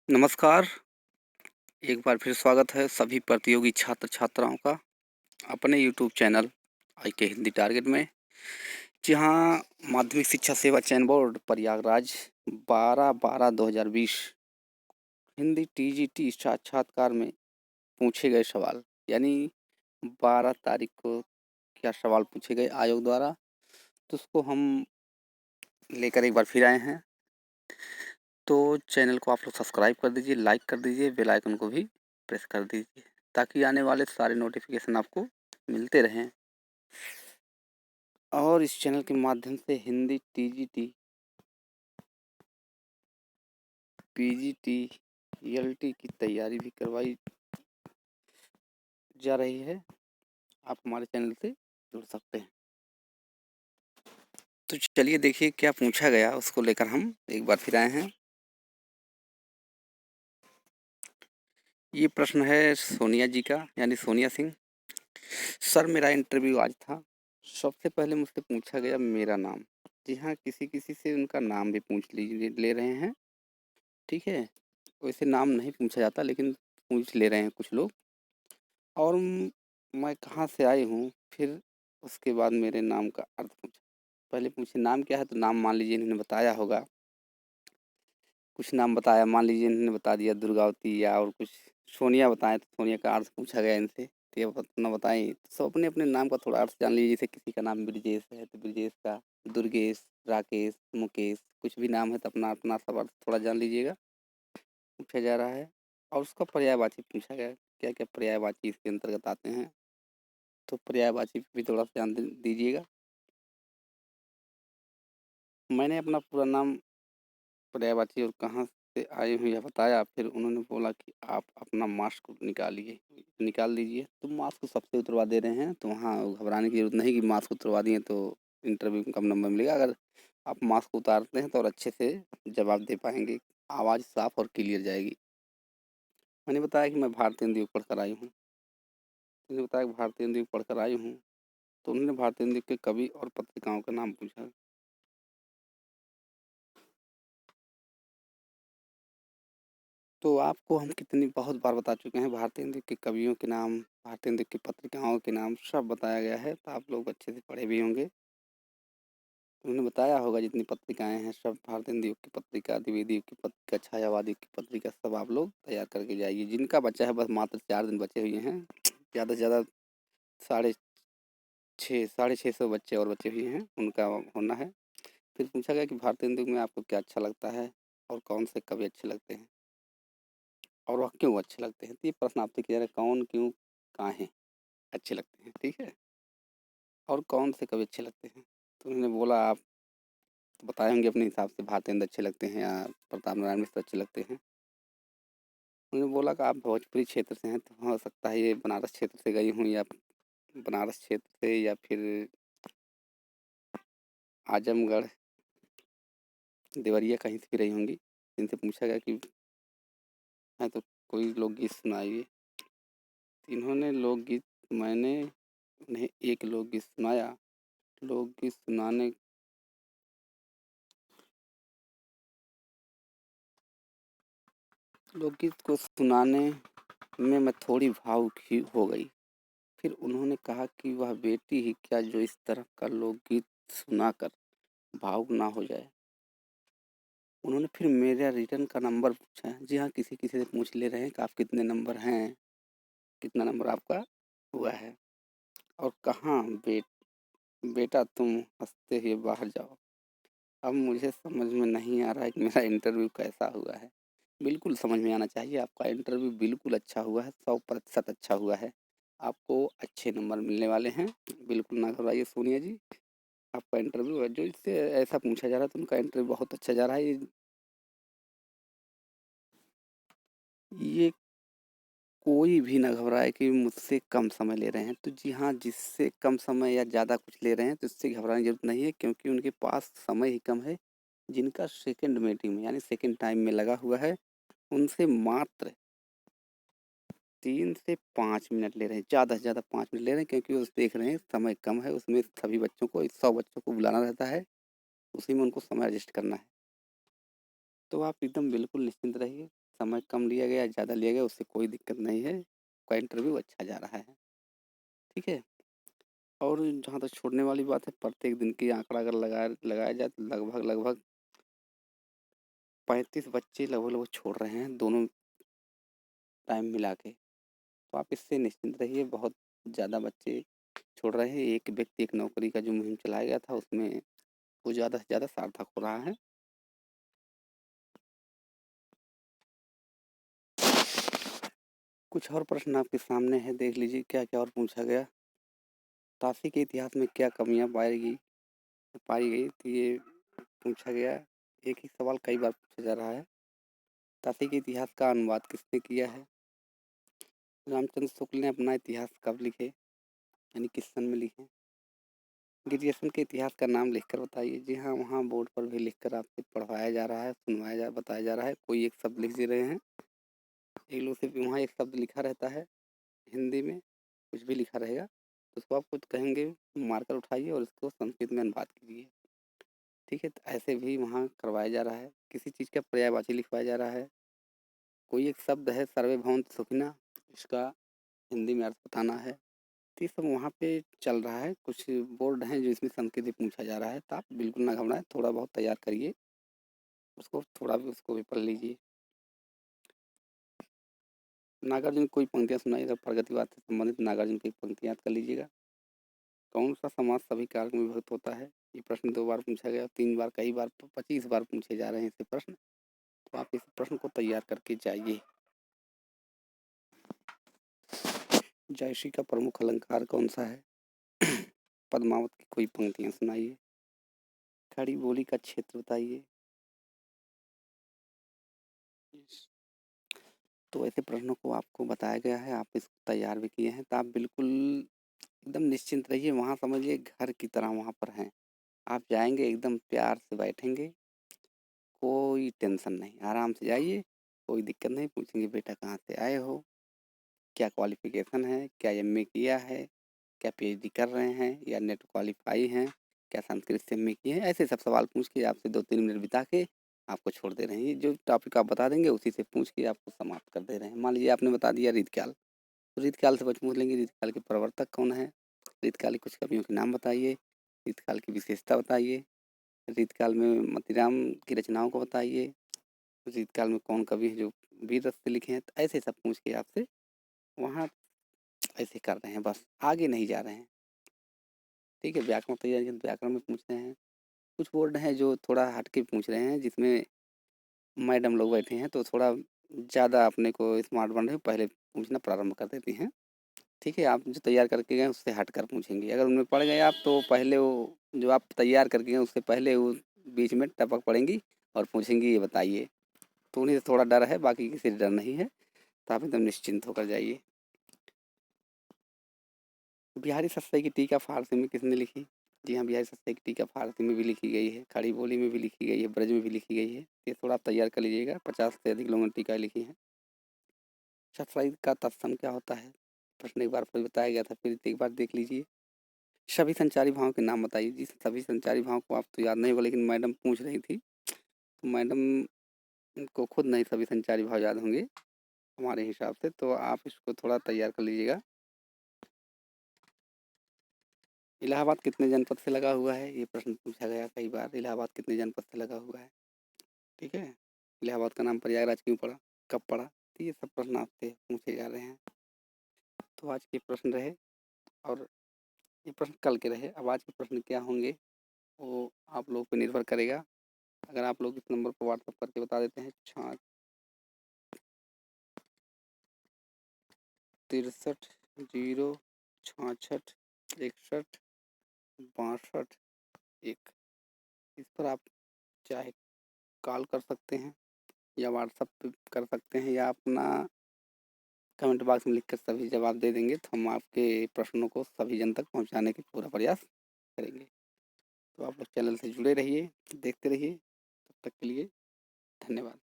नमस्कार, एक बार फिर स्वागत है सभी प्रतियोगी छात्र-छात्राओं का अपने यूट्यूब चैनल आईके हिंदी टारगेट में। जहाँ माध्यमिक शिक्षा सेवा चयन बोर्ड प्रयागराज 12/12/2020 हिंदी टीजीटी साक्षात्कार में पूछे गए सवाल, यानी 12 तारीख को क्या सवाल पूछे गए आयोग द्वारा, तो उसको हम लेकर एक बार फिर आए हैं। तो चैनल को आप लोग सब्सक्राइब कर दीजिए, लाइक कर दीजिए, बेल आइकन को भी प्रेस कर दीजिए ताकि आने वाले सारे नोटिफिकेशन आपको मिलते रहें। और इस चैनल के माध्यम से हिंदी टीजीटी, पीजीटी, ईएलटी की तैयारी भी करवाई जा रही है। आप हमारे चैनल से जुड़ सकते हैं। तो चलिए देखिए क्या पूछा गया, उसको लेकर हम एक बार फिर आए हैं। ये प्रश्न है सोनिया जी का, यानी सोनिया सिंह। सर, मेरा इंटरव्यू आज था। सबसे पहले मुझसे पूछा गया मेरा नाम। जी हाँ, किसी किसी से उनका नाम भी पूछ ले रहे हैं। ठीक है, वैसे नाम नहीं पूछा जाता लेकिन पूछ ले रहे हैं कुछ लोग। और मैं कहाँ से आई हूँ, फिर उसके बाद मेरे नाम का अर्थ पूछा। पहले पूछे नाम क्या है, तो नाम मान लीजिए इन्होंने बताया होगा, कुछ नाम बताया, मान लीजिए इन्होंने बता दिया दुर्गावती या और कुछ सोनिया बताएं, तो सोनिया का अर्थ पूछा गया इनसे, तो ये अपना बताएं। तो सब अपने अपने नाम का थोड़ा अर्थ जान लीजिए। जैसे किसी का नाम ब्रिजेश है तो ब्रिजेश का, दुर्गेश, राकेश, मुकेश, कुछ भी नाम है तो अपना अपना सब अर्थ थोड़ा जान लीजिएगा। पूछा जा रहा है। और उसका पर्यायवाची पूछा गया, क्या क्या पर्यायवाची इसके अंतर्गत आते हैं, तो पर्यायवाची पे भी थोड़ा सा ध्यान दीजिएगा। मैंने अपना पूरा नाम, पर्यायवाची और कहाँ से आई हूँ यह बताया। फिर उन्होंने बोला कि आप अपना मास्क निकालिए, निकाल लीजिए। तो मास्क तो सबसे उतरवा दे रहे हैं, तो वहाँ घबराने की जरूरत नहीं कि मास्क उतरवा दिए तो इंटरव्यू में कम नंबर मिलेगा। अगर आप मास्क उतारते हैं तो और अच्छे से जवाब दे पाएंगे, आवाज़ साफ और क्लियर जाएगी। मैंने बताया कि मैं भारतीय हिंदी पढ़ कर आई हूँ। उन्होंने बताया कि भारतीय हिंदी पढ़ कर आई हूँ। तो उन्होंने भारतीय हिंदी के कवि और पत्रिकाओं का नाम पूछा। तो आपको हम कितनी बहुत बार बता चुके हैं, भारतीय हिंदी के कवियों के नाम, भारतीय हिंदी की पत्रिकाओं के नाम सब बताया गया है, तो आप लोग अच्छे से पढ़े भी होंगे। उन्होंने बताया होगा जितनी पत्रिकाएं हैं सब, भारतीय हिंदी की पत्रिका, द्विवेदी की पत्रिका, छायावादी की पत्रिका, सब आप लोग तैयार करके जाइए। जिनका बच्चा है बस मात्र 4 दिन बचे हुए हैं, ज़्यादा से ज़्यादा साढ़े 650 बच्चे और बचे हुए हैं, उनका होना है। फिर पूछा गया कि भारतीय हिंदी में आपको क्या अच्छा लगता है और कौन से कवि अच्छे लगते हैं और वह क्यों अच्छे लगते हैं। तो ये प्रश्न आपसे किया जा रहा है, कौन, क्यों, काहे अच्छे लगते हैं, ठीक है, और कौन से कवि अच्छे लगते हैं। तो उन्होंने बोला आप तो बताए होंगे अपने हिसाब से, भारतेंद्र अच्छे लगते हैं या प्रताप नारायण मिश्र अच्छे लगते हैं। उन्होंने बोला कि आप भोजपुरी क्षेत्र से हैं, तो हो सकता है ये बनारस क्षेत्र से गई हूँ, या बनारस क्षेत्र से, या फिर आजमगढ़, देवरिया कहीं से भी रही होंगी। इनसे पूछा गया कि है तो कोई लोकगीत सुनाइए। इन्होंने लोकगीत, मैंने उन्हें एक लोकगीत सुनाया। लोकगीत सुनाने लोकगीत को सुनाने में मैं थोड़ी भावुक ही हो गई। फिर उन्होंने कहा कि वह बेटी ही क्या जो इस तरह का लोकगीत सुनाकर भावुक ना हो जाए। उन्होंने फिर मेरा रिटर्न का नंबर पूछा। जी हाँ, किसी किसी से पूछ ले रहे हैं कि आप कितने नंबर हैं, कितना नंबर आपका हुआ है, और कहाँ बेटा तुम हंसते हुए बाहर जाओ। अब मुझे समझ में नहीं आ रहा है कि मेरा इंटरव्यू कैसा हुआ है। बिल्कुल समझ में आना चाहिए, आपका इंटरव्यू बिल्कुल अच्छा हुआ है, 100% अच्छा हुआ है। आपको अच्छे नंबर मिलने वाले हैं, बिल्कुल ना घबराइए सोनिया जी। आपका इंटरव्यू है, जो इससे ऐसा पूछा जा रहा है तो उनका इंटरव्यू बहुत अच्छा जा रहा है। ये कोई भी ना घबराए कि मुझसे कम समय ले रहे हैं। तो जी हाँ, जिससे कम समय या ज़्यादा कुछ ले रहे हैं तो इससे घबराने की ज़रूरत नहीं है, क्योंकि उनके पास समय ही कम है। जिनका सेकंड मीटिंग में यानी सेकंड टाइम में लगा हुआ है, उनसे मात्र 3 से 5 मिनट ले रहे हैं, ज़्यादा से ज़्यादा 5 मिनट ले रहे हैं, क्योंकि वो देख रहे हैं समय कम है, उसमें सभी बच्चों को 100 बच्चों को बुलाना रहता है, उसी में उनको समय एडजस्ट करना है। तो आप एकदम बिल्कुल निश्चिंत रहिए, समय कम लिया गया, ज़्यादा लिया गया, उससे कोई दिक्कत नहीं है। आपका इंटरव्यू अच्छा जा रहा है, ठीक है? और जहाँ तक छोड़ने वाली बात है, प्रत्येक दिन की आंकड़ा अगर लगाया जाए तो लगभग 35 बच्चे लगभग छोड़ रहे हैं, दोनों टाइम मिला के। तो आप इससे निश्चिंत रहिए, बहुत ज़्यादा बच्चे छोड़ रहे हैं। एक व्यक्ति एक नौकरी का जो मुहिम चलाया गया था, उसमें वो ज़्यादा से ज़्यादा सार्थक हो रहा है। कुछ और प्रश्न आपके सामने है, देख लीजिए क्या-क्या और पूछा गया। ताशी के इतिहास में क्या कमियाँ पाई गई? तो ये पूछा गया। एक ही सवाल कई बार पूछा जा रहा है। ताशी के इतिहास का अनुवाद किसने किया है? रामचंद्र शुक्ल ने अपना इतिहास कब लिखे, यानी किस सन में लिखे? ग्रेजुएशन के इतिहास का नाम लिखकर बताइए। जी हाँ, वहाँ बोर्ड पर भी लिखकर आपसे पढ़वाया जा रहा है, बताया जा रहा है। कोई एक शब्द लिख दे रहे हैं। एक लोग सिर्फ वहाँ एक शब्द लिखा रहता है हिंदी में, कुछ भी लिखा रहेगा, तो उसको आप कुछ कहेंगे, मार्कर उठाइए और इसको संस्कृत में अनुवाद कीजिए, ठीक है? तो ऐसे भी वहाँ करवाया जा रहा है। किसी चीज़ का पर्यायवाची लिखवाया जा रहा है। कोई एक शब्द है सर्वे भवन्तु सुखिनः, इसका हिंदी में अर्थ बताना है। तो ये सब वहाँ पे चल रहा है। कुछ बोर्ड हैं जो इसमें संस्कृत में पूछा जा रहा है, तो आप बिल्कुल ना घबराएं, थोड़ा बहुत तैयार करिए, उसको थोड़ा भी उसको भी पढ़ लीजिए। नागार्जुन की कोई पंक्तियाँ सुनाइए, अगर प्रगतिवाद से संबंधित नागार्जुन की पंक्तियाँ याद कर लीजिएगा। कौन सा समाज सभी कारक में विभक्त होता है? ये प्रश्न 2 बार पूछा गया, 3 बार, कई बार 25 बार पूछे जा रहे हैं इससे प्रश्न, तो आप इस प्रश्न को तैयार करके जाइए। जयश्री का प्रमुख अलंकार कौन सा है? पद्मावत की कोई पंक्तियाँ सुनाइए। खड़ी बोली का क्षेत्र बताइए। तो ऐसे प्रश्नों को आपको बताया गया है, आप इसको तैयार भी किए हैं, तो आप बिल्कुल एकदम निश्चिंत रहिए। वहाँ समझिए घर की तरह वहाँ पर हैं। आप जाएँगे एकदम प्यार से बैठेंगे, कोई टेंशन नहीं, आराम से जाइए, कोई दिक्कत नहीं। पूछेंगे बेटा कहाँ से आए हो? क्या क्वालिफ़िकेशन है? क्या एमए किया है? क्या पीएचडी कर रहे हैं या नेट क्वालीफाई हैं? क्या संस्कृत से एमए किए हैं? ऐसे सब सवाल पूछ के आपसे 2-3 मिनट बिता के आपको छोड़ दे रहे हैं। ये जो टॉपिक आप बता देंगे उसी से पूछ के आपको समाप्त कर दे रहे हैं। मान लीजिए आपने बता दिया रीतकाल, तो रीतकाल से पूछ लेंगे रीतकाल के प्रवर्तक कौन है? रीतकाल की कुछ कवियों के नाम बताइए, रीतकाल की विशेषता बताइए, रीतकाल में मतीराम की रचनाओं को बताइए, रीतकाल में कौन कवि हैं जो वीर रस से लिखे हैं? तो ऐसे सब पूछ के आपसे वहाँ ऐसे कर रहे हैं, बस आगे नहीं जा रहे हैं, ठीक है? व्याकरण तैयारी है तो व्याकरण में पूछ रहे हैं। कुछ बोर्ड हैं जो थोड़ा हट के पूछ रहे हैं, जिसमें मैडम लोग बैठे हैं तो थोड़ा ज़्यादा अपने को स्मार्ट बन रहे हैं, पहले पूछना प्रारंभ कर देती हैं, ठीक है? आप जो तैयार करके गए उससे हट कर पूछेंगी। अगर उनमें पड़ गए आप तो पहले वो जो आप तैयार करके गए उससे पहले वो बीच में टपक पड़ेंगी और पूछेंगी ये बताइए। तो उन्हीं से थोड़ा डर है, बाकी किसी से डर नहीं है, तो आप एकदम निश्चिंत होकर जाइए। बिहारी सस्ते की टीका फारसी में किसने लिखी? जी हाँ, बिहारी सस्ते की टीका फारसी में भी लिखी गई है, खड़ी बोली में भी लिखी गई है, ब्रज में भी लिखी गई है। ये थोड़ा आप तैयार कर लीजिएगा, 50 से अधिक लोगों ने टीका लिखी है। सफाई का तत्सम क्या होता है? प्रश्न एक बार फिर बताया गया था, फिर एक बार देख लीजिए। सभी संचारी भावों के नाम बताइए। जी, सभी संचारी भावों को आप तो याद नहीं होगा, लेकिन मैडम पूछ रही थी, तो मैडम को खुद नहीं सभी संचारी भाव याद होंगे हमारे हिसाब से, तो आप इसको थोड़ा तैयार कर लीजिएगा। इलाहाबाद कितने जनपद से लगा हुआ है? ये प्रश्न पूछा गया कई बार। इलाहाबाद कितने जनपद से लगा हुआ है? ठीक है? इलाहाबाद का नाम प्रयागराज क्यों पड़ा? कब पड़ा? तो ये सब प्रश्न आपसे पूछे जा रहे हैं। तो आज के प्रश्न रहे, और ये प्रश्न कल के रहे। अब आज के प्रश्न क्या होंगे वो आप लोग पे निर्भर करेगा। अगर आप लोग इस नंबर पर व्हाट्सअप करके बता देते हैं 63 0 66 61 62 1, इस पर आप चाहे कॉल कर सकते हैं या व्हाट्सअप पे कर सकते हैं, या अपना कमेंट बॉक्स में लिखकर सभी जवाब दे देंगे, तो हम आपके प्रश्नों को सभी जन तक पहुंचाने की पूरा प्रयास करेंगे। तो आप लोग चैनल से जुड़े रहिए, देखते रहिए। तब तक के लिए धन्यवाद।